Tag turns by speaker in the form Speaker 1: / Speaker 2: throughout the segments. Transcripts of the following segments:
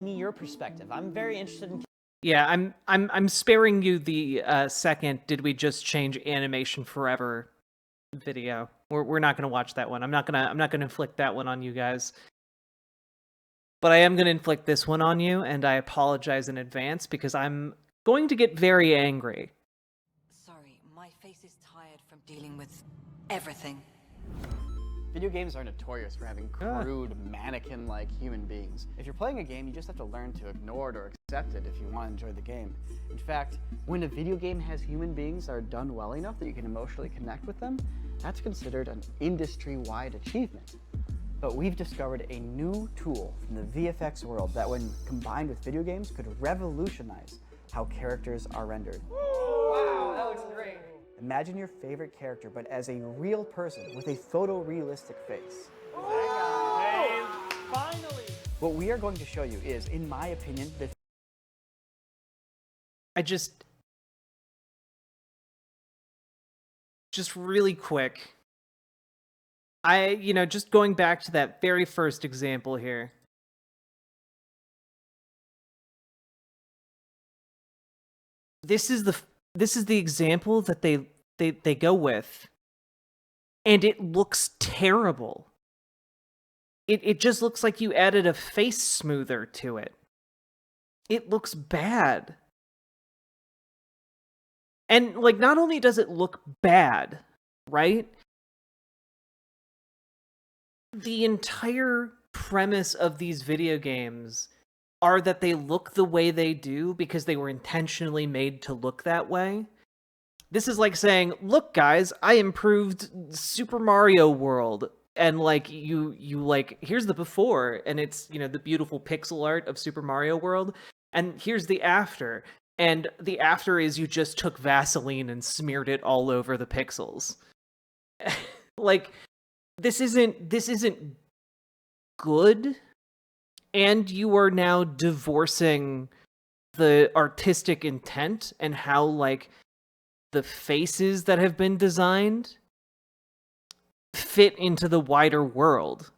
Speaker 1: me your perspective. I'm very interested in.
Speaker 2: Yeah, I'm sparing you the second did we just change animation forever video. We're not gonna watch that one. I'm not gonna inflict that one on you guys. But I am gonna inflict this one on you, and I apologize in advance because I'm going to get very angry.
Speaker 3: Sorry, my face is tired from dealing with everything.
Speaker 4: Video games are notorious for having crude, mannequin-like human beings. If you're playing a game, you just have to learn to ignore it or accept it if you want to enjoy the game. In fact, when a video game has human beings that are done well enough that you can emotionally connect with them, that's considered an industry-wide achievement. But we've discovered a new tool from the VFX world that, when combined with video games, could revolutionize how characters are rendered.
Speaker 1: Wow, that looks great.
Speaker 4: Imagine your favorite character, but as a real person with a photorealistic face.
Speaker 1: Finally.
Speaker 4: What we are going to show you is, in my opinion, the
Speaker 2: just really quick. Just going back to that very first example here. This is the example that they go with, and it looks terrible. It just looks like you added a face smoother to it. It looks bad. And like, not only does it look bad, right? The entire premise of these video games are that they look the way they do because they were intentionally made to look that way. This is like saying, look guys, I improved Super Mario World, and like you like, here's the before, and it's, the beautiful pixel art of Super Mario World, and here's the after. And the after is you just took Vaseline and smeared it all over the pixels. Like, this isn't good, and you are now divorcing the artistic intent and how, like, the faces that have been designed fit into the wider world.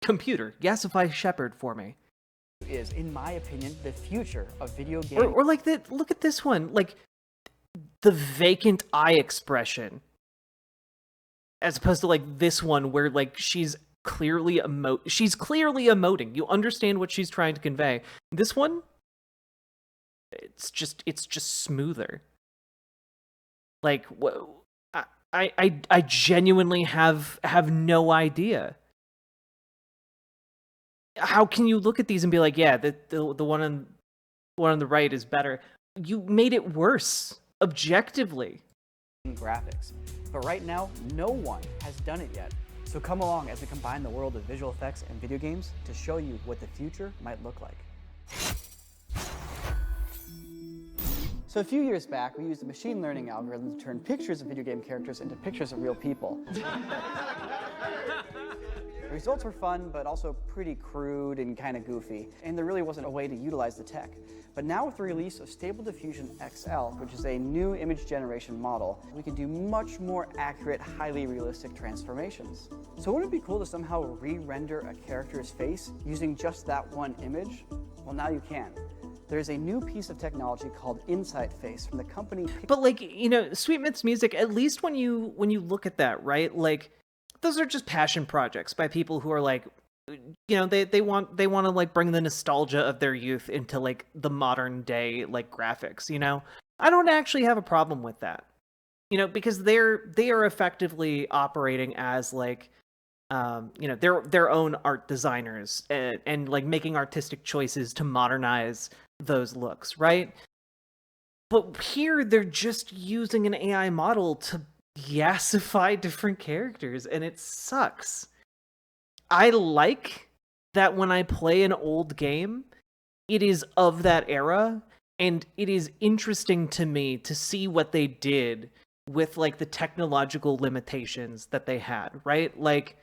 Speaker 2: Computer, Yassify Shepherd for me.
Speaker 4: is, in my opinion, the future of video games.
Speaker 2: Or like, look at this one, like, the vacant eye expression, as opposed to like this one where like she's clearly emoting. You understand what she's trying to convey. This one, it's just smoother. Like, I genuinely have no idea. How can you look at these and be like, yeah, the one on the right is better? You made it worse objectively.
Speaker 4: Graphics. But right now, no one has done it yet. So come along as we combine the world of visual effects and video games to show you what the future might look like. So a few years back, we used a machine learning algorithm to turn pictures of video game characters into pictures of real people. The results were fun, but also pretty crude and kind of goofy, and there really wasn't a way to utilize the tech. But now with the release of Stable Diffusion XL, which is a new image generation model, we can do much more accurate, highly realistic transformations. So wouldn't it be cool to somehow re-render a character's face using just that one image? Well, now you can. There's a new piece of technology called Insight Face from the company.
Speaker 2: But like, Sweet Myths Music, at least when you look at that, right? Like, those are just passion projects by people who are like, they want to like bring the nostalgia of their youth into like the modern day like graphics. I don't actually have a problem with that, because they are effectively operating as like, their own art designers, and like making artistic choices to modernize those looks, right? But here they're just using an AI model to yassify different characters, and it sucks. I like that when I play an old game, it is of that era, and it is interesting to me to see what they did with like the technological limitations that they had, right? Like,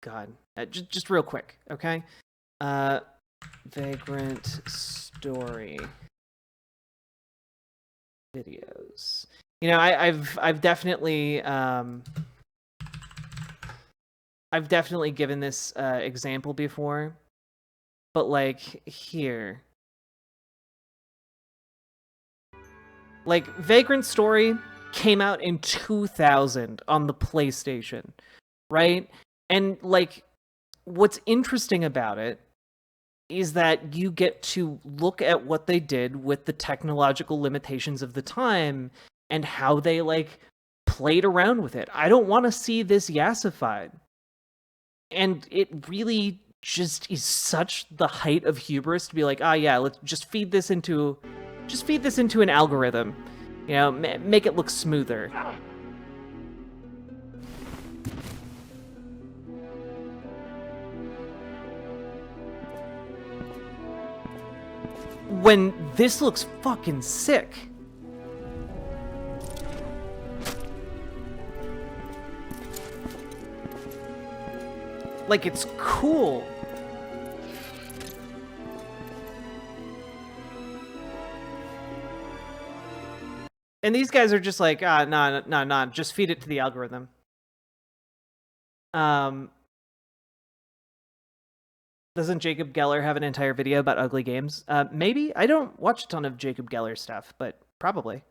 Speaker 2: God, just real quick, okay? Vagrant Story videos. I've definitely I've definitely given this example before, but like here, like Vagrant Story came out in 2000 on the PlayStation, right? And like, what's interesting about it is that you get to look at what they did with the technological limitations of the time and how they like played around with it. I don't want to see this yassified. And it really just is such the height of hubris to be like, yeah, let's just feed this into an algorithm. You know, make it look smoother. When this looks fucking sick. Like, it's cool. And these guys are just like, nah, just feed it to the algorithm. Doesn't Jacob Geller have an entire video about ugly games? Maybe. I don't watch a ton of Jacob Geller stuff, but probably.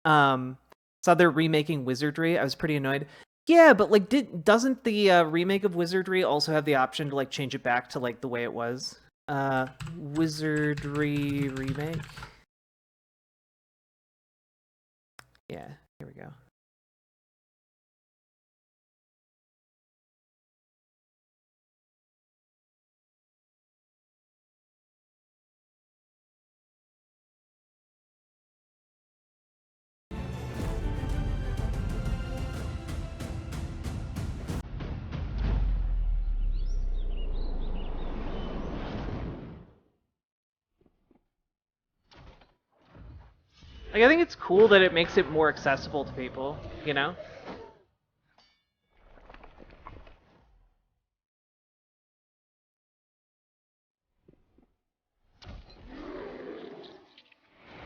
Speaker 2: Saw they're remaking Wizardry. I was pretty annoyed. Yeah, but like, doesn't the remake of Wizardry also have the option to like change it back to like the way it was? Wizardry remake. Yeah, here we go. Like, I think it's cool that it makes it more accessible to people, you know?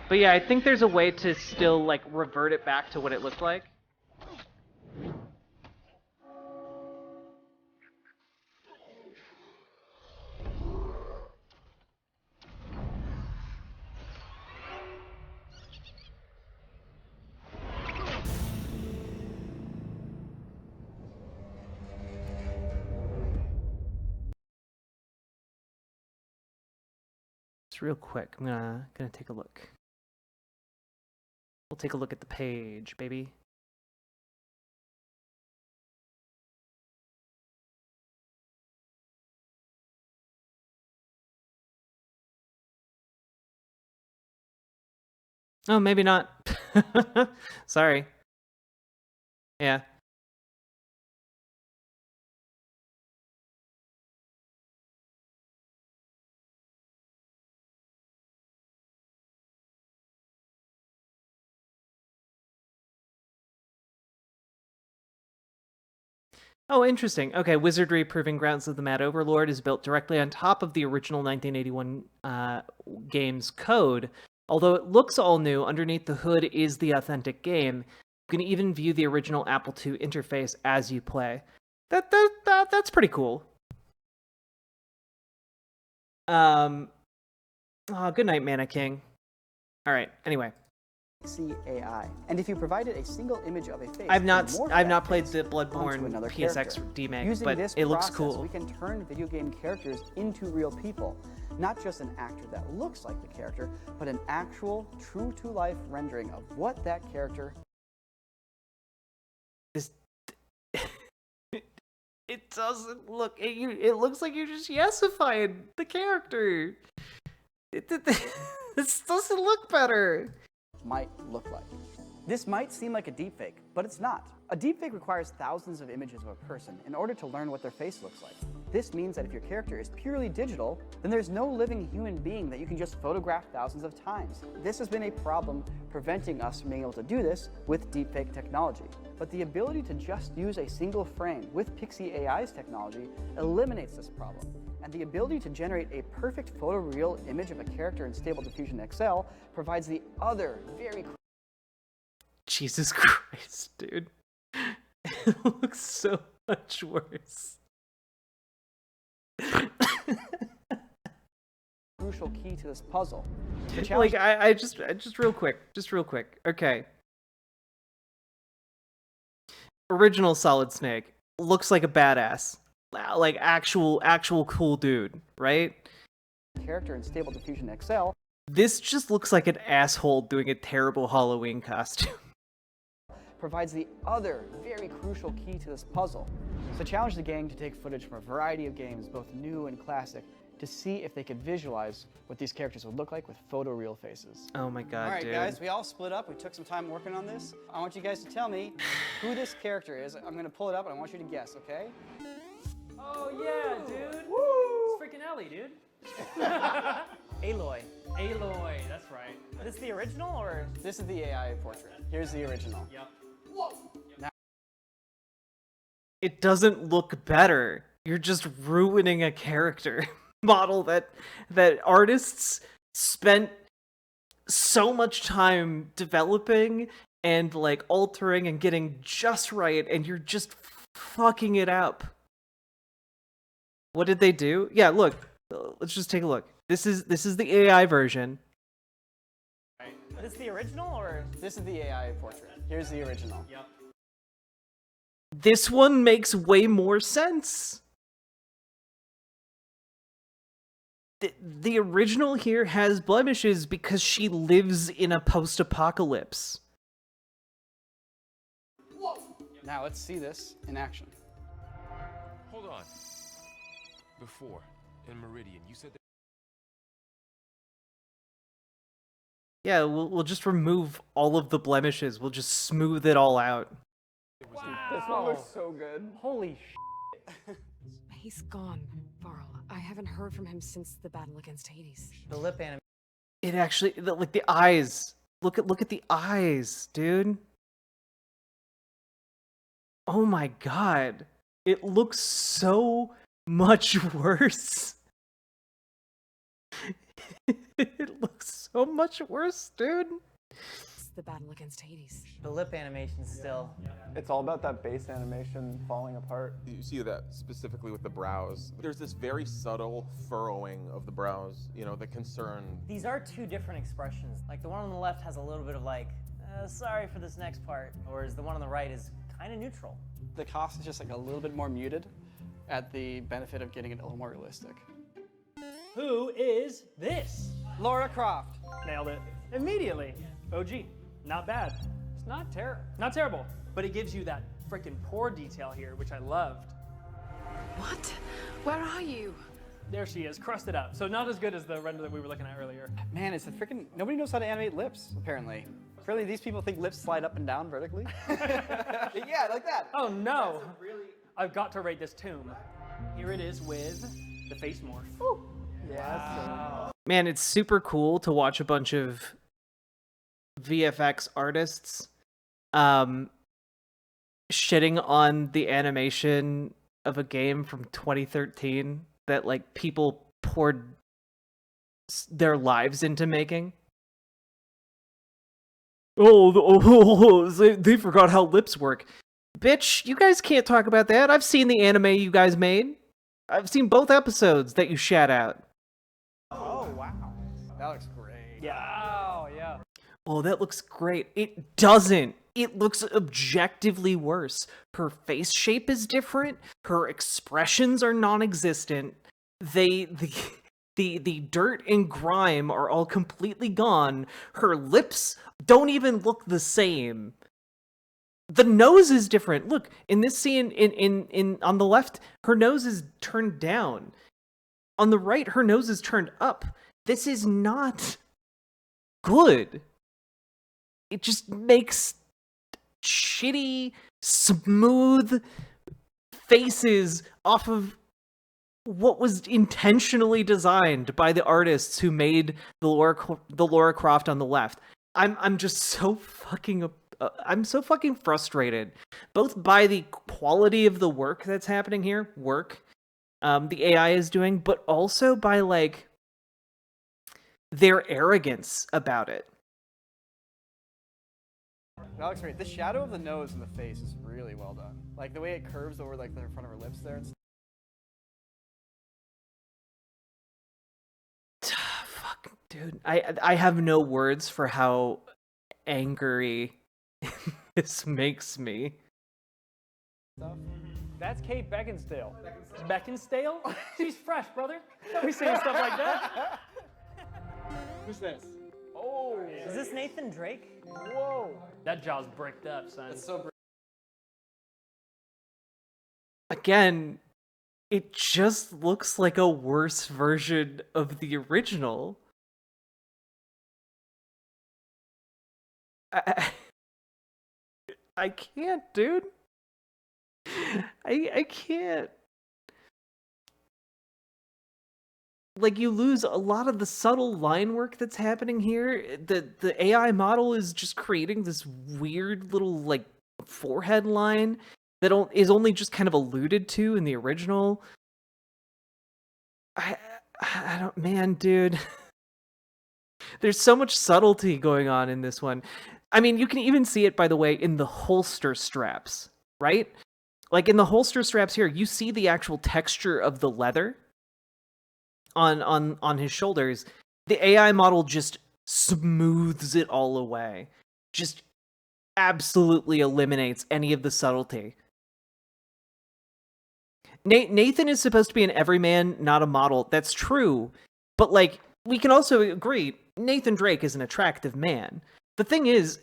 Speaker 2: But yeah, I think there's a way to still, like, revert it back to what it looked like. Just real quick, I'm gonna take a look. We'll take a look at the page, baby. Oh, maybe not. Sorry. Yeah. Oh, interesting. Okay, Wizardry Proving Grounds of the Mad Overlord is built directly on top of the original 1981 game's code. Although it looks all new, underneath the hood is the authentic game. You can even view the original Apple II interface as you play. That's pretty cool. Oh, good night, Mana King. All right. Anyway.
Speaker 4: AI. And if you provided a single image of a face,
Speaker 2: I've not played the Bloodborne PSX remake, but it looks cool.
Speaker 4: We can turn video game characters into real people. Not just an actor that looks like the character, but an actual, true-to-life rendering of what that character...
Speaker 2: It doesn't look... It looks like you're just yesifying the character. This doesn't look better.
Speaker 4: Might look like. This might seem like a deepfake, but it's not. A deepfake requires thousands of images of a person in order to learn what their face looks like. This means that if your character is purely digital, then there's no living human being that you can just photograph thousands of times. This has been a problem preventing us from being able to do this with deepfake technology. But the ability to just use a single frame with Pixie AI's technology eliminates this problem. And the ability to generate a perfect photoreal image of a character in Stable Diffusion XL provides the other very...
Speaker 2: Jesus Christ, dude. It looks so much worse.
Speaker 4: Crucial key to this puzzle. The
Speaker 2: Like
Speaker 4: challenge
Speaker 2: I just real quick. Okay. Original Solid Snake looks like a badass. Like actual cool dude, right?
Speaker 4: character in Stable Diffusion XL
Speaker 2: This just looks like an asshole doing a terrible Halloween costume.
Speaker 4: provides the other very crucial key to this puzzle. So challenge the gang to take footage from a variety of games, both new and classic, to see if they could visualize what these characters would look like with photoreal faces.
Speaker 2: Oh my god,
Speaker 5: All right,
Speaker 2: dude.
Speaker 5: guys, we all split up. We took some time working on this. I want you guys to tell me who this character is. I'm gonna pull it up and I want you to guess, okay?
Speaker 6: Oh yeah, dude. It's freaking Ellie, dude.
Speaker 1: Aloy.
Speaker 6: Aloy, that's right.
Speaker 1: Is this the original or?
Speaker 5: This is the AI portrait. Here's the original.
Speaker 6: Yep.
Speaker 2: It doesn't look better. You're just ruining a character model that artists spent so much time developing and like altering and getting just right, and you're just fucking it up. What did they do? Yeah, look. Let's just take a look. This is the AI version.
Speaker 1: Is this the original or?
Speaker 5: This is the AI portrait. Here's the original.
Speaker 6: Yep.
Speaker 2: This one makes way more sense. The original here has blemishes because she lives in a post-apocalypse.
Speaker 5: Now let's see this in action.
Speaker 7: Hold on. Before, in Meridian, you said that.
Speaker 2: Yeah, we'll just remove all of the blemishes. We'll just smooth it all out.
Speaker 4: This one looks so good.
Speaker 1: Holy
Speaker 8: He's gone, Varl. I haven't heard from him since the battle against Hades.
Speaker 1: The lip anime.
Speaker 2: It actually, like the eyes. Look at the eyes, dude. Oh my god. It looks so much worse. It looks so much worse, dude.
Speaker 8: It's the battle against Hades.
Speaker 1: The lip animation still.
Speaker 9: It's all about that base animation falling apart.
Speaker 10: You see that specifically with the brows. There's this very subtle furrowing of the brows, you know, the concern.
Speaker 1: These are two different expressions. Like the one on the left has a little bit of like, sorry for this next part, whereas the one on the right is kind of neutral.
Speaker 5: The cost is just like a little bit more muted at the benefit of getting it a little more realistic.
Speaker 6: Who is this?
Speaker 5: Lara Croft.
Speaker 6: Nailed it. Immediately. OG. Not bad.
Speaker 5: It's not terrible.
Speaker 6: Not terrible. But it gives you that freaking pore detail here, which I loved.
Speaker 8: What? Where are you?
Speaker 6: There she is, crusted up. So not as good as the render that we were looking at earlier.
Speaker 5: Man, it's a freaking, nobody knows how to animate lips, apparently. Apparently these people think lips slide up and down vertically.
Speaker 4: Yeah, like that.
Speaker 6: Oh no! I've got to raid this tomb. Here it is with the face morph.
Speaker 2: Man, it's super cool to watch a bunch of VFX artists shitting on the animation of a game from 2013 that like people poured their lives into making. They forgot how lips work. Bitch, you guys can't talk about that. I've seen the anime you guys made. I've seen both episodes that you shat out.
Speaker 5: Oh, wow. That looks great.
Speaker 6: Yeah.
Speaker 1: Oh yeah.
Speaker 2: Oh, that looks great. It doesn't. It looks objectively worse. Her face shape is different. Her expressions are non-existent. The dirt and grime are all completely gone. Her lips don't even look the same. The nose is different. Look, in this scene in on the left, her nose is turned down. On the right, her nose is turned up. This is not good. It just makes shitty, smooth faces off of what was intentionally designed by the artists who made the Lara Croft on the left. I'm just so fucking I'm so fucking frustrated, both by the quality of the work that's happening here, the AI is doing, but also by like their arrogance about it.
Speaker 5: That looks great. The shadow of the nose and the face is really well done. Like the way it curves over like the front of her lips there.
Speaker 2: Fuck, dude. I have no words for how angry this makes me.
Speaker 6: That's Kate Beckinsale. Beckinsale? She's fresh, brother. Don't be saying stuff like that.
Speaker 5: Who's this?
Speaker 6: Oh.
Speaker 1: Is this Nathan Drake?
Speaker 6: Whoa. That jaw's bricked up, son.
Speaker 5: It's so
Speaker 2: Again, it just looks like a worse version of the original. I can't, dude. I can't. Like, you lose a lot of the subtle line work that's happening here. The AI model is just creating this weird little, like, forehead line that is only just kind of alluded to in the original. I don't, man, dude. There's so much subtlety going on in this one. I mean, you can even see it, by the way, in the holster straps, right? Like, in the holster straps here, you see the actual texture of the leather on his shoulders. The AI model just smooths it all away. Just absolutely eliminates any of the subtlety. Nathan is supposed to be an everyman, not a model. That's true. But, like, we can also agree, Nathan Drake is an attractive man. The thing is,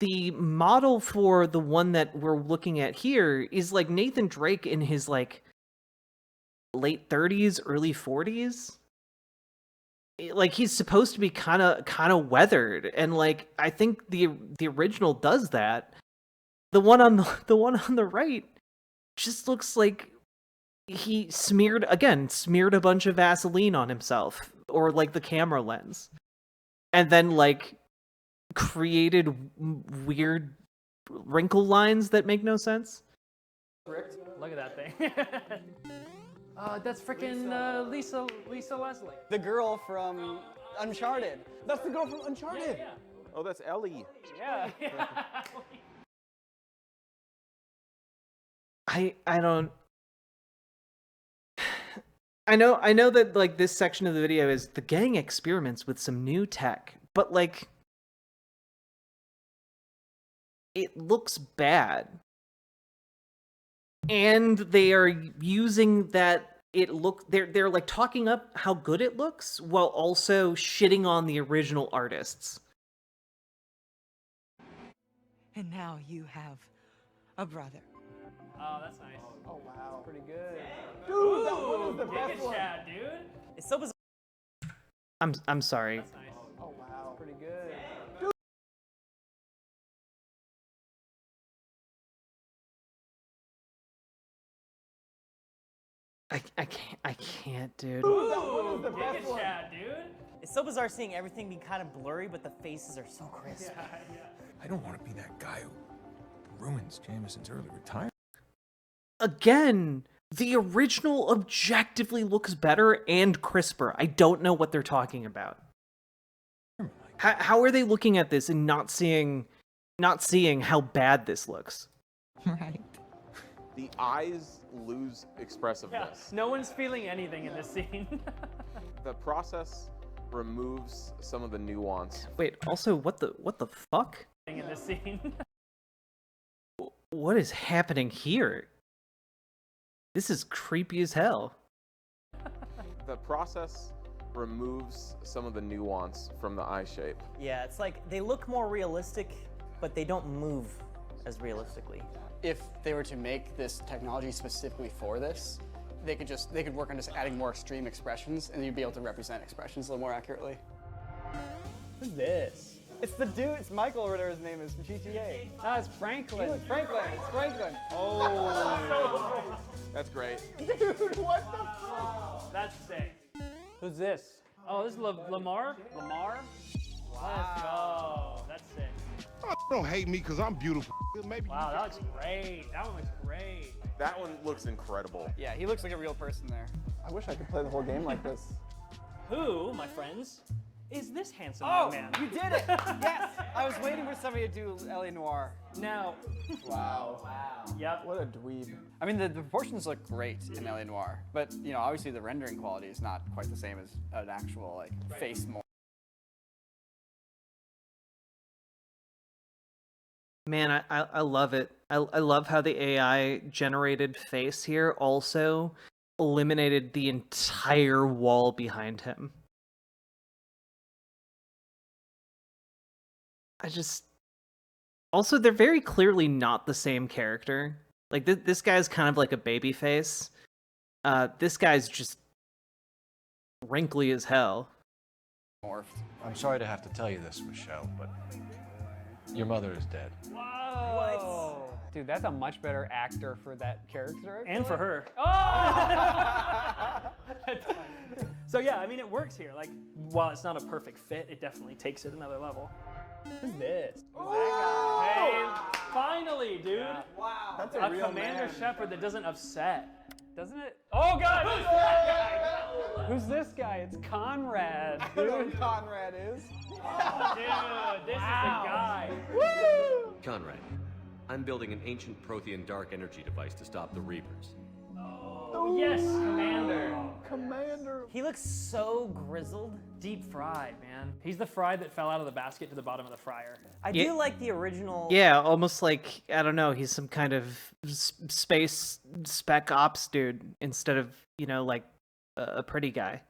Speaker 2: the model for the one that we're looking at here is, like, Nathan Drake in his, like, late 30s, early 40s. Like, he's supposed to be kind of weathered, and, like, I think the original does that. The one on the right just looks like he smeared a bunch of Vaseline on himself, or like the camera lens, and then like created weird wrinkle lines that make no sense.
Speaker 6: Look at that thing. That's freaking Lisa Leslie.
Speaker 5: the girl from Uncharted.
Speaker 10: That's the girl from Uncharted.
Speaker 6: Yeah.
Speaker 10: Oh, that's Ellie.
Speaker 6: Yeah.
Speaker 2: I don't. I know that, like, this section of the video is the gang experiments with some new tech, but, like, it looks bad. And they are using that they're like talking up how good it looks while also shitting on the original artists.
Speaker 3: And now you have a brother.
Speaker 6: Oh, that's nice.
Speaker 5: Oh wow, pretty good.
Speaker 10: Dude, that one was the
Speaker 6: Dig
Speaker 10: best
Speaker 6: it,
Speaker 10: one.
Speaker 6: Chad, dude.
Speaker 1: It's so bizarre.
Speaker 2: I'm sorry.
Speaker 6: That's nice.
Speaker 5: Oh wow, pretty good.
Speaker 2: I can't, dude.
Speaker 6: Ooh, dig it, Chad, dude.
Speaker 1: It's so bizarre seeing everything be kind of blurry, but the faces are so crisp.
Speaker 7: I don't want to be that guy who ruins Jameson's early retirement.
Speaker 2: Again, the original objectively looks better and crisper. I don't know what they're talking about. How are they looking at this and not seeing how bad this looks?
Speaker 3: Right.
Speaker 10: The eyes lose
Speaker 6: Yeah.
Speaker 10: expressiveness.
Speaker 6: No one's feeling anything in this scene.
Speaker 10: The process removes some of the nuance.
Speaker 2: Wait, also, what the fuck?
Speaker 6: in this scene.
Speaker 2: What is happening here? This is creepy as hell.
Speaker 10: The process removes some of the nuance from the eye shape.
Speaker 1: Yeah, it's like they look more realistic, but they don't move as realistically.
Speaker 5: If they were to make this technology specifically for this, they could work on just adding more extreme expressions, and you'd be able to represent expressions a little more accurately. Who's this? It's the dude. It's Michael, or whatever his name is from GTA.
Speaker 6: Ah, it's Franklin.
Speaker 5: It's Franklin. It's Franklin. Oh.
Speaker 10: That's great.
Speaker 5: Dude, what the fuck?
Speaker 6: That's sick. Who's this? Oh, this is Lamar? Lamar? Let's go. That's sick.
Speaker 7: Don't hate me because I'm beautiful. Maybe.
Speaker 6: Wow, that looks great. That one looks great.
Speaker 10: That one looks incredible.
Speaker 5: Yeah, he looks like a real person there.
Speaker 9: I wish I could play the whole game like this.
Speaker 6: Who, my friends, is this handsome
Speaker 4: Oh,
Speaker 6: young man?
Speaker 4: you did it! Yes! I was waiting for somebody to do L.A. Noire.
Speaker 6: Now,
Speaker 9: Wow.
Speaker 6: yep.
Speaker 9: What a dweeb.
Speaker 5: I mean, the proportions look great in L.A. Noire, but you know, obviously the rendering quality is not quite the same as an actual like face more.
Speaker 2: Man, I love it. I love how the AI generated face here also eliminated the entire wall behind him. Also, they're very clearly not the same character. Like, this guy's kind of like a baby face. This guy's just wrinkly as hell.
Speaker 5: Morphed.
Speaker 11: I'm sorry to have to tell you this, Michelle, but your mother is dead.
Speaker 6: Whoa.
Speaker 5: Dude, that's a much better actor for that character.
Speaker 6: And for her. Oh! So yeah, I mean, it works here. Like, while it's not a perfect fit, it definitely takes it another level. Who's this? Hey, finally, dude.
Speaker 5: Yeah.
Speaker 9: Wow. That's
Speaker 6: A
Speaker 9: real
Speaker 6: Commander
Speaker 9: man.
Speaker 6: Shepard that doesn't upset.
Speaker 5: Doesn't it?
Speaker 6: Oh god, who's that guy?
Speaker 5: Who's this guy? It's Conrad,
Speaker 9: I know
Speaker 5: dude.
Speaker 9: who Conrad is.
Speaker 6: Dude, this is the guy.
Speaker 12: Conrad, I'm building an ancient Prothean dark energy device to stop the Reapers.
Speaker 6: Oh, yes, Commander.
Speaker 9: Commander.
Speaker 1: He looks so grizzled.
Speaker 6: Deep fried, man. He's the fry that fell out of the basket to the bottom of the fryer.
Speaker 1: I
Speaker 2: Yeah.
Speaker 1: do like the original.
Speaker 2: Yeah, almost like, I don't know, he's some kind of space spec ops dude instead of, you know, like a pretty guy.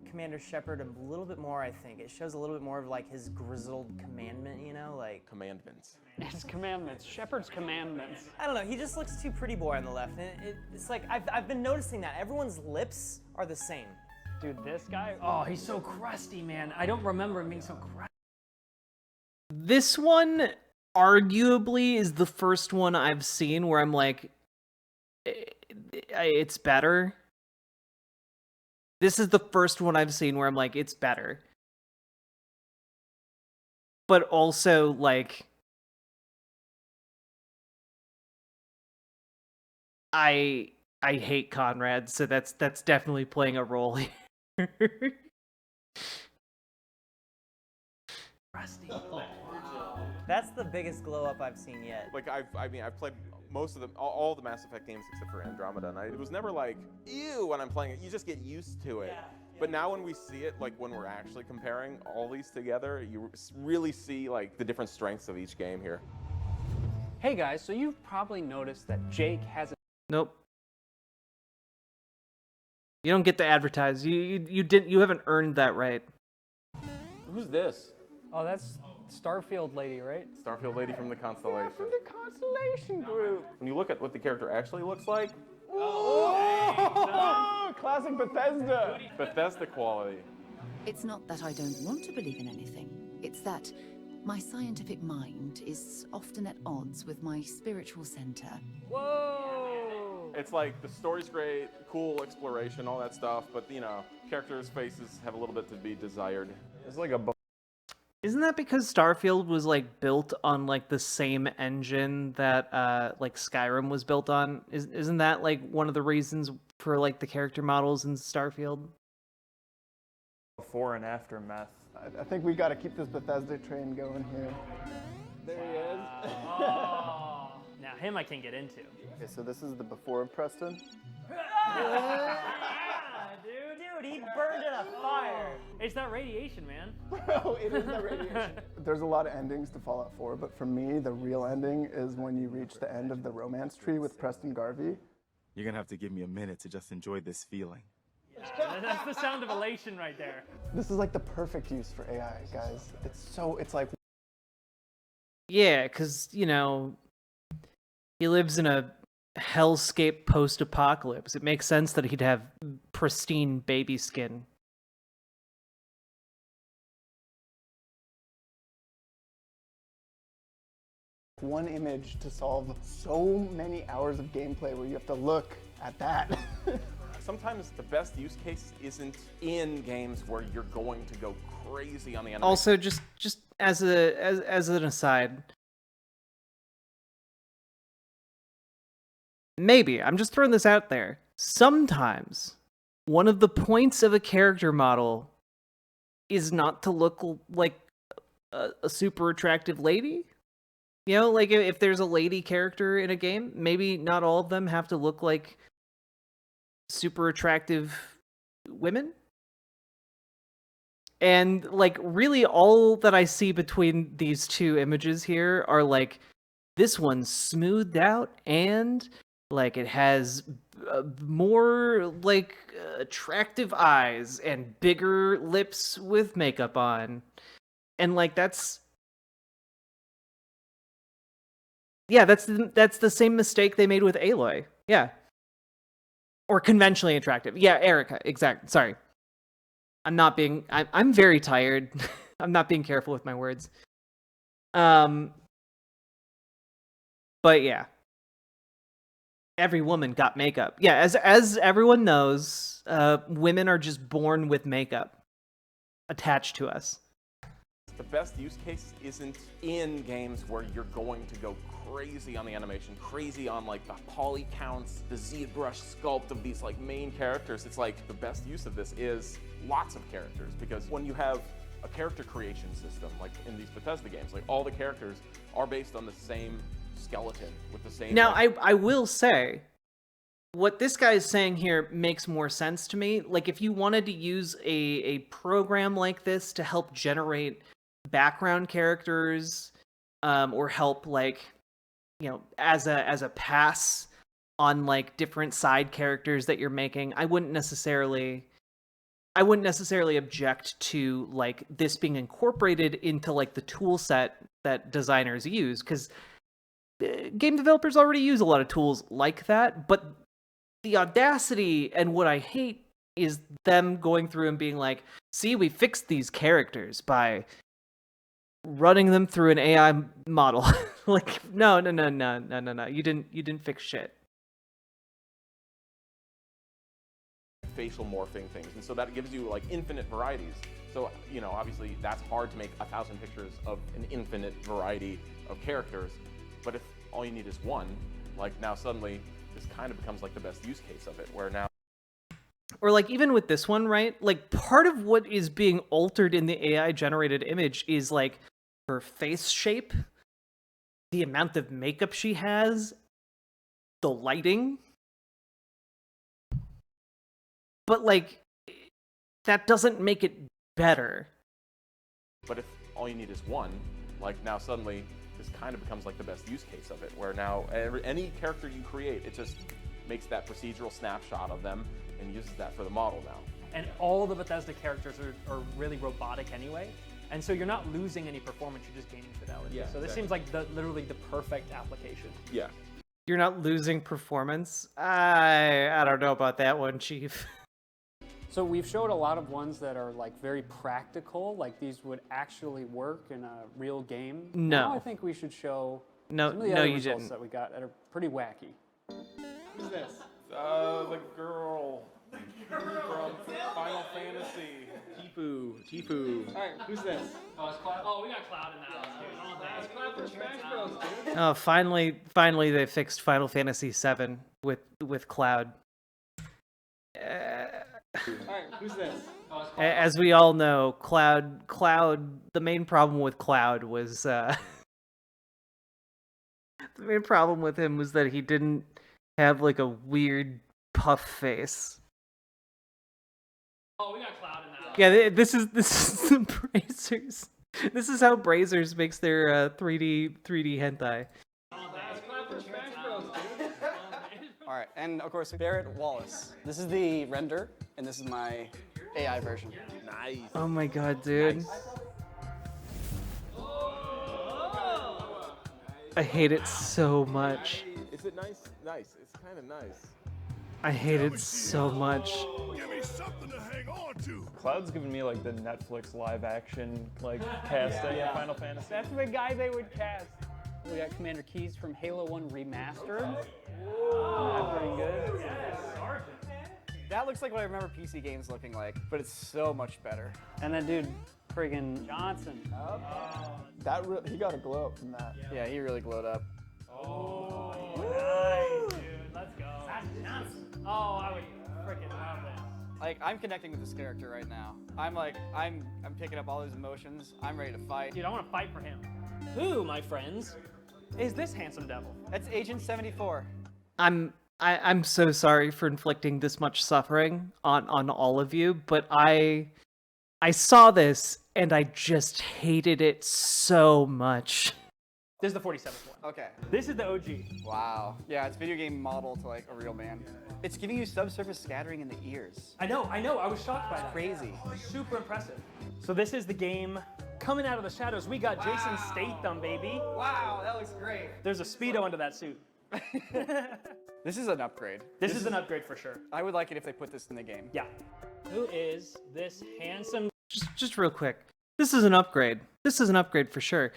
Speaker 1: Commander Shepard a little bit more, I think. It shows a little bit more of like his grizzled commandment, you know, like
Speaker 10: Commandments.
Speaker 5: His commandments. Shepard's commandments.
Speaker 1: I don't know. He just looks too pretty boy on the left, and it's like I've been noticing that everyone's lips are the same.
Speaker 6: Dude, this guy, oh, he's so crusty, man. I don't remember him being so crusty.
Speaker 2: This one arguably is the first one I've seen where I'm like, it's better. This is the first one I've seen where I'm like, it's better. But also, like, I hate Conrad, so that's definitely playing a role here.
Speaker 6: Crusty.
Speaker 1: That's the biggest glow up I've seen yet.
Speaker 10: Like I've played most of them, all the Mass Effect games except for Andromeda, and it was never like, ew, when I'm playing it. You just get used to it. But now when we see it, like when we're actually comparing all these together, you really see like the different strengths of each game here.
Speaker 5: Hey guys, so you've probably noticed that Jake has a
Speaker 2: Nope. You don't get to advertise. You haven't earned that right.
Speaker 10: Who's this?
Speaker 5: Oh, that's Starfield lady, right?
Speaker 10: Starfield lady from the Constellation.
Speaker 5: From the Constellation group.
Speaker 10: When you look at what the character actually looks like,
Speaker 9: Oh, classic Bethesda.
Speaker 10: Bethesda quality.
Speaker 3: It's not that I don't want to believe in anything. It's that my scientific mind is often at odds with my spiritual center.
Speaker 6: Whoa!
Speaker 10: It's like the story's great, cool exploration, all that stuff, but you know, characters' faces have a little bit to be desired.
Speaker 9: It's like a
Speaker 2: Isn't that because Starfield was like built on like the same engine that like Skyrim was built on? Isn't that like one of the reasons for like the character models in Starfield?
Speaker 9: before and aftermath. I think we got to keep this Bethesda train going here. There he is.
Speaker 6: Oh. Now him I can get into.
Speaker 9: Okay, so this is the before of Preston.
Speaker 6: Yeah, dude.
Speaker 1: Dude, he burned in a fire.
Speaker 6: It's that radiation, man.
Speaker 9: Bro, it is the radiation. There's a lot of endings to Fallout 4, but for me, the real ending is when you reach the end of the romance tree with Preston Garvey.
Speaker 11: You're gonna have to give me a minute to just enjoy this feeling.
Speaker 6: That's the sound of elation right there.
Speaker 9: This is like the perfect use for AI, guys. It's like...
Speaker 2: Yeah, because, you know, he lives in a hellscape post-apocalypse. It makes sense that he'd have pristine baby skin.
Speaker 9: one image to solve so many hours of gameplay where you have to look at that.
Speaker 10: Sometimes the best use case isn't in games where you're going to go crazy on the animation.
Speaker 2: Also, just as an aside, maybe I'm just throwing this out there. Sometimes one of the points of a character model is not to look like a super attractive lady. You know, like if there's a lady character in a game, maybe not all of them have to look like super attractive women. And like really all that I see between these two images here are like this one's smoothed out and like it has more like attractive eyes and bigger lips with makeup on. And like that's the same mistake they made with Aloy. Yeah. Or conventionally attractive. Yeah, Erica, exactly. Sorry. I'm very tired. I'm not being careful with my words. But yeah. Every woman got makeup. Yeah, as everyone knows, women are just born with makeup attached to us.
Speaker 10: The best use case isn't in games where you're going to go crazy on the animation, crazy on like the poly counts, the ZBrush sculpt of these like main characters. It's like the best use of this is lots of characters, because when you have a character creation system, like in these Bethesda games, like all the characters are based on the same skeleton with the same.
Speaker 2: Now, I will say, what this guy is saying here makes more sense to me. Like if you wanted to use a program like this to help generate background characters, or help like, you know, as a pass on like different side characters that you're making, I wouldn't necessarily object to like this being incorporated into like the tool set that designers use, because game developers already use a lot of tools like that. But the audacity and what I hate is them going through and being like, see, we fixed these characters by running them through an AI model. Like, no. You didn't fix shit.
Speaker 10: Facial morphing things, and so that gives you like infinite varieties. So, you know, obviously that's hard to make 1,000 pictures of an infinite variety of characters, but if all you need is one, like now suddenly this kind of becomes like the best use case of it, where now,
Speaker 2: or like even with this one, right? Like part of what is being altered in the AI generated image is like her face shape, the amount of makeup she has, the lighting. But like that doesn't make it better.
Speaker 10: but if all you need is one, like now suddenly this kind of becomes like the best use case of it, where now any character you create, it just makes that procedural snapshot of them and uses that for the model now.
Speaker 6: And all the Bethesda characters are really robotic anyway. And so you're not losing any performance, you're just gaining fidelity.
Speaker 10: Yeah,
Speaker 6: so this seems like literally the perfect application.
Speaker 10: Yeah.
Speaker 2: You're not losing performance? I don't know about that one, Chief.
Speaker 5: So we've showed a lot of ones that are like very practical, like these would actually work in a real game.
Speaker 2: No.
Speaker 5: Now I think we should show
Speaker 2: No,
Speaker 5: some of the
Speaker 2: no,
Speaker 5: other
Speaker 2: you
Speaker 5: results
Speaker 2: didn't.
Speaker 5: that we got that are pretty wacky. Who's this?
Speaker 10: The girl from Final Fantasy. Tifu.
Speaker 5: All right, who's this?
Speaker 6: Oh, we got Cloud in that one, dude.
Speaker 5: It's Cloud from Smash Bros, dude.
Speaker 2: Oh, finally they fixed Final Fantasy VII with Cloud.
Speaker 5: All right, who's this?
Speaker 2: As we all know, Cloud. The main problem with Cloud was the main problem with him was that he didn't have like a weird puff face.
Speaker 6: Oh, we got Cloud in that one.
Speaker 2: Yeah, this is the Brazers. This is how Brazers makes their 3D hentai.
Speaker 5: All right, and of course Barrett Wallace. This is the render, and this is my AI version.
Speaker 10: Nice.
Speaker 2: Oh my god, dude.
Speaker 10: Nice.
Speaker 2: I hate it so much.
Speaker 10: Is it nice? Nice. It's kind of nice.
Speaker 2: I hate it so much.
Speaker 13: Give me something to hang on to.
Speaker 14: Cloud's giving me like the Netflix live action like casting of Final Fantasy.
Speaker 5: That's the guy they would cast. We got Commander Keyes from Halo 1 Remastered. That's pretty good. That looks like what I remember PC games looking like, but it's so much better. And that dude, friggin' Johnson.
Speaker 9: He got a glow up from that.
Speaker 5: Yeah, he really glowed up.
Speaker 6: Oh, nice, dude. Let's go. Oh, I would freaking love it.
Speaker 4: Like, I'm connecting with this character right now. I'm picking up all his emotions. I'm ready to fight.
Speaker 6: Dude, I want to fight for him. Who, my friends, is this handsome devil?
Speaker 4: That's Agent 74.
Speaker 2: I'm so sorry for inflicting this much suffering on all of you, but I saw this and I just hated it so much.
Speaker 6: This is the 47th one.
Speaker 4: Okay.
Speaker 6: This is the OG.
Speaker 4: Wow. Yeah, it's video game model to like a real man. It's giving you subsurface scattering in the ears.
Speaker 6: I know. I was shocked by that.
Speaker 4: Crazy.
Speaker 6: Super impressive. So this is the game coming out of the shadows. We got Jason Statham, baby.
Speaker 4: Wow, that looks great.
Speaker 6: There's a Speedo under that suit.
Speaker 4: This is an upgrade.
Speaker 6: This is an upgrade for sure.
Speaker 4: I would like it if they put this in the game.
Speaker 6: Yeah. Who is this handsome?
Speaker 2: Just real quick. This is an upgrade. This is an upgrade for sure.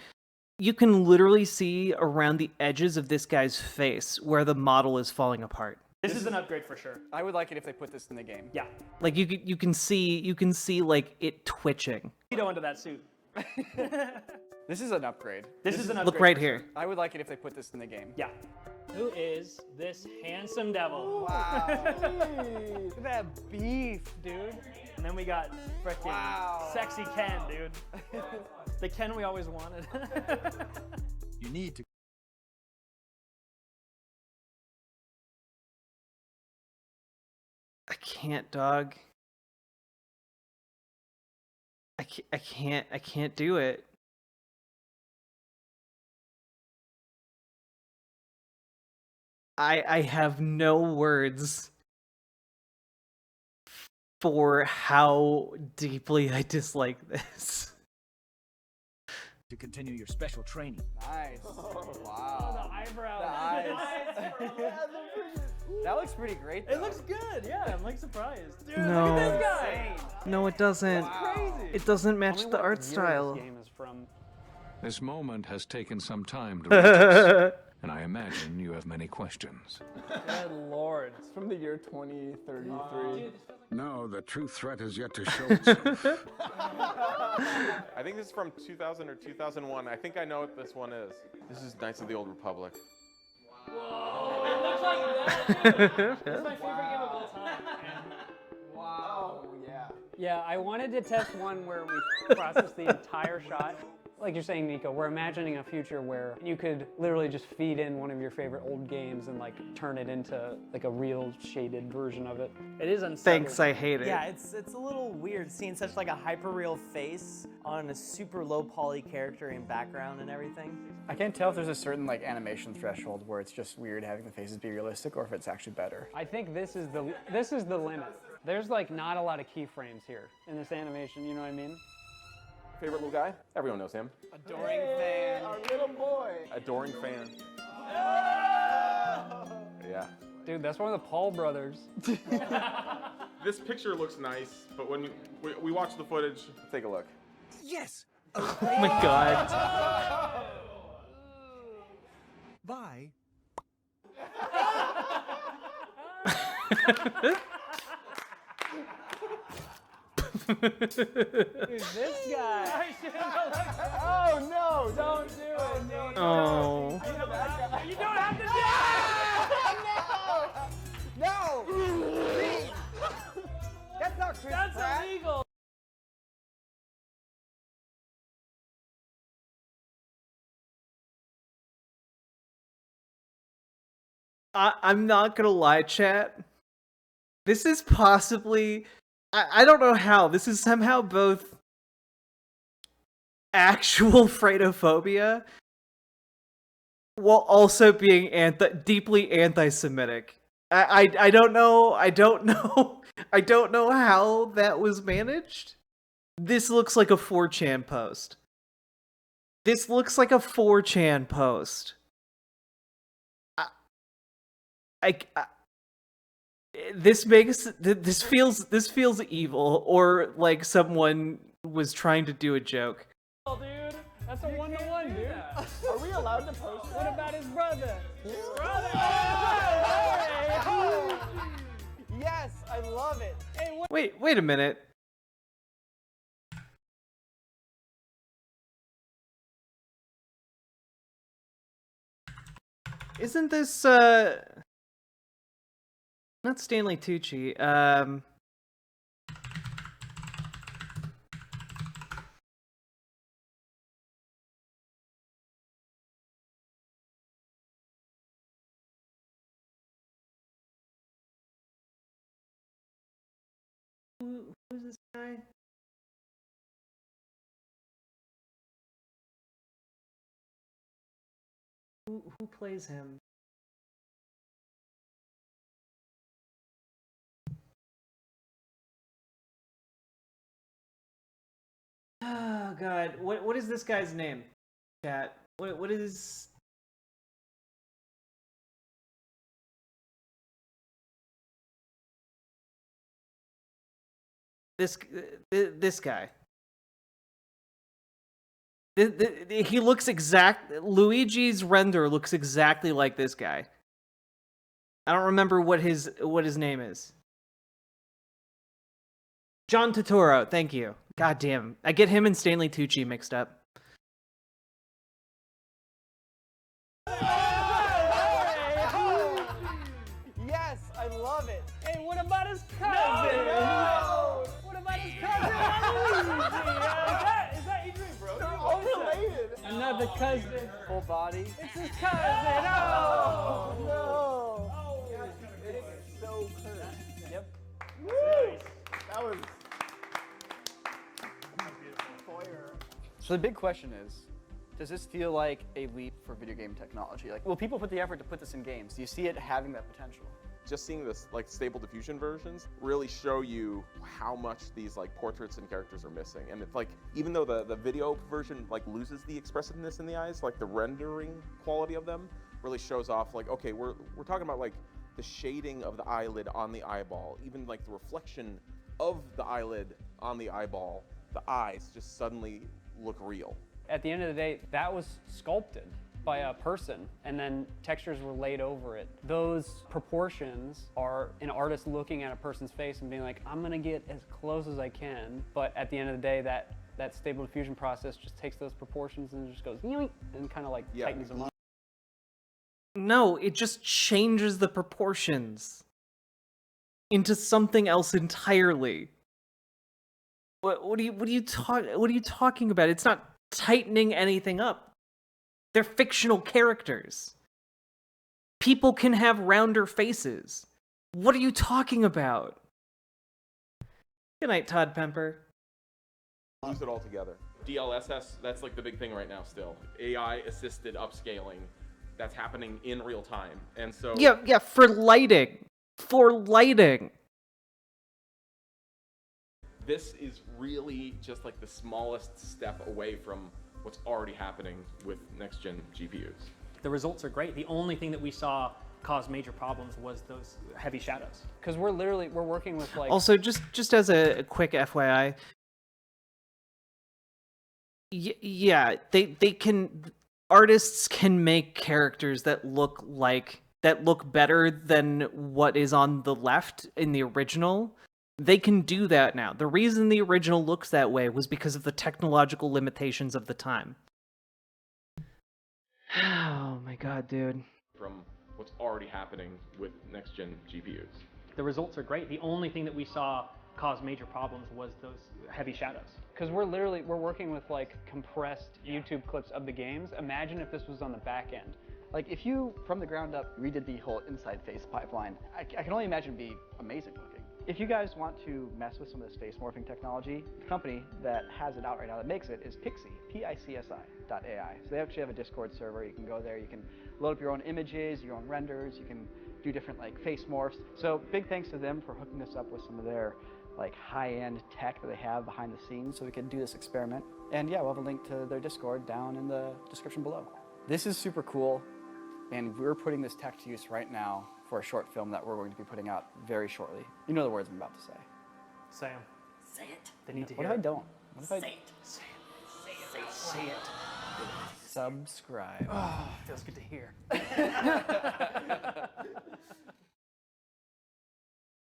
Speaker 2: You can literally see around the edges of this guy's face where the model is falling apart.
Speaker 6: This is an upgrade for sure.
Speaker 4: I would like it if they put this in the game.
Speaker 6: Yeah.
Speaker 2: Like you can see like it twitching.
Speaker 6: Speedo under that suit.
Speaker 4: This is an upgrade.
Speaker 6: This is an upgrade.
Speaker 2: Look right
Speaker 6: for
Speaker 2: here.
Speaker 6: Sure.
Speaker 4: I would like it if they put this in the game.
Speaker 6: Yeah. Who is this handsome devil?
Speaker 4: Wow. Look at that beef, dude.
Speaker 6: And then we got frickin' sexy Ken, dude. The Ken we always wanted.
Speaker 13: You need to.
Speaker 2: I can't, dog. I can't do it. I have no words for how deeply I dislike this.
Speaker 13: To continue your special training.
Speaker 4: Nice. Wow.
Speaker 6: The eyebrow.
Speaker 4: The eyes. That looks pretty great, though.
Speaker 6: It looks good, yeah. I'm like surprised. Dude,
Speaker 2: No.
Speaker 6: look at this guy.
Speaker 2: No, it doesn't.
Speaker 6: Crazy.
Speaker 2: It doesn't match
Speaker 6: Tell me
Speaker 2: the
Speaker 6: what
Speaker 2: art
Speaker 6: year
Speaker 2: style.
Speaker 6: This game is from.
Speaker 11: This moment has taken some time to reach us, and I imagine you have many questions.
Speaker 6: Good lord.
Speaker 9: It's from the year 2033.
Speaker 13: No, the true threat is yet to show itself.
Speaker 10: I think this is from 2000 or 2001. I think I know what this one is. This is Knights of the Old Republic.
Speaker 6: Whoa. It looks like that. It's my favorite game of all time.
Speaker 9: Wow. Yeah.
Speaker 15: Yeah, I wanted to test one where we process the entire shot. Like you're saying, Nico, we're imagining a future where you could literally just feed in one of your favorite old games and like turn it into like a real shaded version of it.
Speaker 6: It is unsettling.
Speaker 2: Thanks, I hate it.
Speaker 1: Yeah, it's a little weird seeing such like a hyper-real face on a super low poly character in background and everything.
Speaker 4: I can't tell if there's a certain like animation threshold where it's just weird having the faces be realistic, or if it's actually better.
Speaker 15: I think this is the limit. There's like not a lot of keyframes here in this animation, you know what I mean?
Speaker 10: Favorite little guy? Everyone knows him.
Speaker 4: Adoring fan.
Speaker 9: Our little boy.
Speaker 10: Adoring fan. Yeah.
Speaker 15: Dude, that's one of the Paul brothers.
Speaker 10: This picture looks nice, but when we watch the footage, take a look.
Speaker 13: Yes.
Speaker 2: Oh my god.
Speaker 13: Bye.
Speaker 15: Dude, this guy.
Speaker 9: Oh no! Don't do it, Nate.
Speaker 2: Oh.
Speaker 6: You don't have to do it!
Speaker 4: No! Please! That's not Chris
Speaker 6: That's
Speaker 4: Pratt.
Speaker 6: illegal!
Speaker 2: I'm not gonna lie, chat. This is possibly... I don't know how. This is somehow both actual Fredophobia while also being deeply anti-Semitic. I don't know. I don't know. I don't know how that was managed. This looks like a 4chan post. This looks like a 4chan post. This feels evil, or like someone was trying to do a joke.
Speaker 15: Oh, dude, that's a one-to-one, dude.
Speaker 9: Are we allowed to post that?
Speaker 15: What about his brother?
Speaker 4: Yes, I love it.
Speaker 15: Hey, what?
Speaker 2: Wait a minute. Isn't this not Stanley Tucci? Who's this guy? Who plays him? Oh God, what is this guy's name? Chat. What is? This guy. He looks Luigi's render looks exactly like this guy. I don't remember what his name is. John Turturro, thank you. God damn. I get him and Stanley Tucci mixed up.
Speaker 4: Yes, I love it.
Speaker 6: Hey, what about his cousin?
Speaker 4: No.
Speaker 6: What about his cousin? Is that Adrian Brody?
Speaker 4: They're all related.
Speaker 6: Another cousin.
Speaker 4: Full body.
Speaker 6: It's his cousin. Oh,
Speaker 4: no. It's so cursed.
Speaker 6: Yep.
Speaker 4: Woo. That was. So the big question is, does this feel like a leap for video game technology? Like, will people put the effort to put this in games? Do you see it having that potential?
Speaker 10: Just seeing this like Stable Diffusion versions really show you how much these like portraits and characters are missing. And it's like, even though the video version like loses the expressiveness in the eyes, like the rendering quality of them really shows off like, okay, we're talking about like the shading of the eyelid on the eyeball, even like the reflection of the eyelid on the eyeball, the eyes just suddenly look real.
Speaker 15: At the end of the day, that was sculpted by a person, and then textures were laid over it. Those proportions are an artist looking at a person's face and being like, I'm gonna get as close as I can, but at the end of the day, that Stable Diffusion process just takes those proportions and just goes yoink, and kind of like tightens them up.
Speaker 2: No, it just changes the proportions into something else entirely. What are you talking about? It's not tightening anything up. They're fictional characters. People can have rounder faces. What are you talking about? Good night, Todd Pemper.
Speaker 10: Lose it all together. DLSS, that's like the big thing right now still. AI assisted upscaling that's happening in real time. And so
Speaker 2: Yeah, for lighting. For lighting.
Speaker 10: This is really just like the smallest step away from what's already happening with next-gen GPUs.
Speaker 6: The results are great. The only thing that we saw cause major problems was those heavy shadows.
Speaker 15: Because we're working with like...
Speaker 2: Also, just as a quick FYI, yeah, they can... Artists can make characters that look better than what is on the left in the original. They can do that now. The reason the original looks that way was because of the technological limitations of the time. Oh my god, dude.
Speaker 10: From what's already happening with next-gen GPUs.
Speaker 6: The results are great. The only thing that we saw cause major problems was those heavy shadows.
Speaker 15: Because we're working with like compressed YouTube clips of the games. Imagine if this was on the back end.
Speaker 4: Like if you, from the ground up, redid the whole inside face pipeline, I can only imagine it'd be amazing looking. If you guys want to mess with some of this face morphing technology, the company that has it out right now that makes it is Pixie, Picsi.ai. So they actually have a Discord server. You can go there, you can load up your own images, your own renders, you can do different like face morphs. So big thanks to them for hooking us up with some of their like high-end tech that they have behind the scenes so we can do this experiment. And yeah, we'll have a link to their Discord down in the description below. This is super cool, and we're putting this tech to use right now for a short film that we're going to be putting out very shortly. You know the words I'm about to say.
Speaker 6: Say them.
Speaker 3: Say it.
Speaker 6: They need to
Speaker 4: What
Speaker 6: hear
Speaker 4: if I
Speaker 6: it.
Speaker 4: don't? What if I...
Speaker 3: Say it.
Speaker 6: Say it. Say it.
Speaker 4: Subscribe.
Speaker 6: Oh, feels good to hear.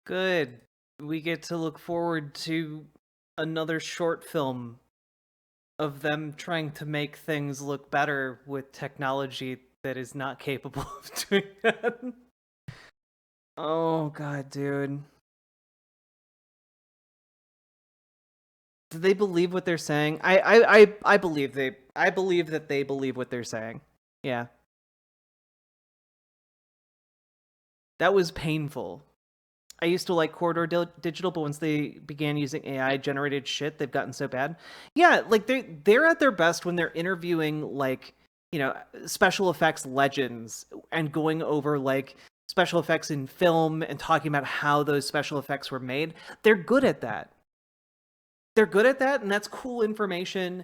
Speaker 2: Good. We get to look forward to another short film of them trying to make things look better with technology that is not capable of doing that. Oh god, dude. Do they believe what they're saying? I believe that they believe what they're saying. Yeah. That was painful. I used to like Corridor Digital, but once they began using AI generated shit, they've gotten so bad. Yeah, like they're at their best when they're interviewing like, you know, special effects legends and going over like special effects in film and talking about how those special effects were made. They're good at that. They're good at that, and that's cool information,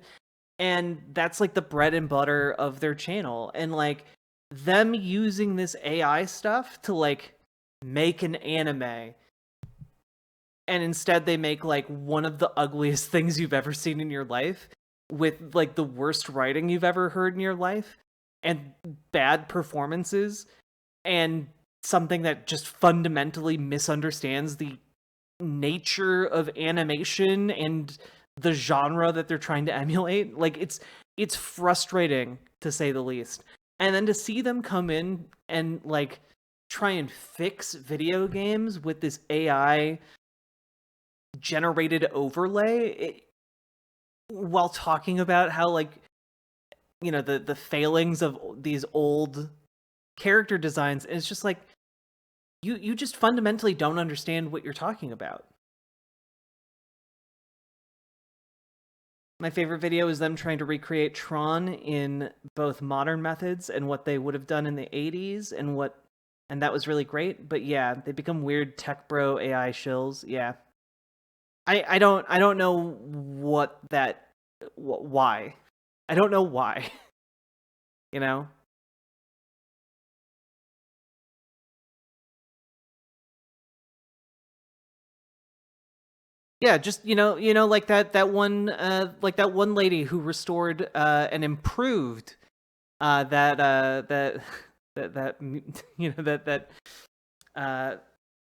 Speaker 2: and that's like the bread and butter of their channel. And like them using this AI stuff to like make an anime, and instead they make like one of the ugliest things you've ever seen in your life with like the worst writing you've ever heard in your life and bad performances and something that just fundamentally misunderstands the nature of animation and the genre that they're trying to emulate. Like it's frustrating to say the least. And then to see them come in and like try and fix video games with this AI generated overlay while talking about how like, you know, the failings of these old character designs, it's just like you just fundamentally don't understand what you're talking about. My favorite video is them trying to recreate Tron in both modern methods and what they would have done in the 80s and that was really great. But yeah, they become weird tech bro AI shills. Yeah. I don't know why. I don't know why. You know? Yeah, just you know, like that one lady who restored and improved that you know that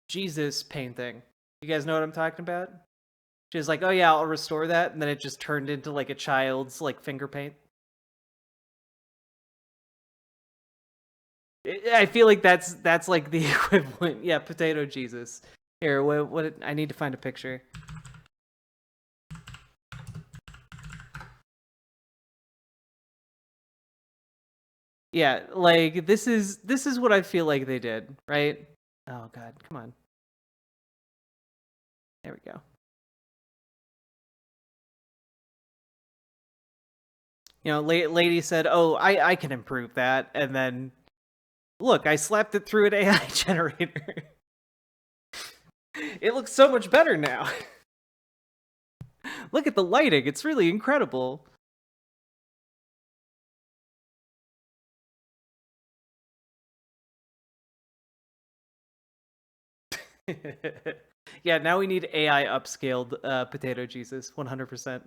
Speaker 2: Jesus painting. You guys know what I'm talking about? She was like, "Oh yeah, I'll restore that," and then it just turned into like a child's like finger paint. I feel like that's like the equivalent. Yeah, potato Jesus. Here, what I need to find a picture. Yeah, like this is what I feel like they did, right? Oh god, come on. There we go. You know, lady said, "Oh, I can improve that," and then look, I slapped it through an AI generator. It looks so much better now. Look at the lighting; it's really incredible. Yeah, now we need AI upscaled potato Jesus, 100%.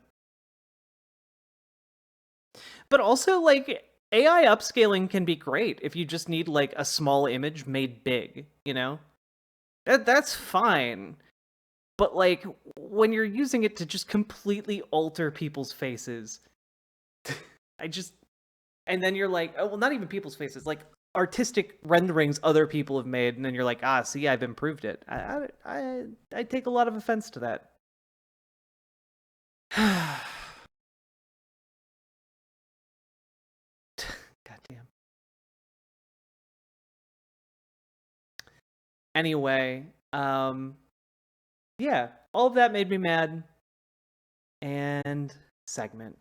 Speaker 2: But also, like, AI upscaling can be great if you just need like a small image made big, you know? That's fine. But like when you're using it to just completely alter people's faces, and then you're like, oh well, not even people's faces, like artistic renderings other people have made, and then you're like, ah, see, I've improved it. I take a lot of offense to that. Goddamn. Anyway, yeah, all of that made me mad. And segment.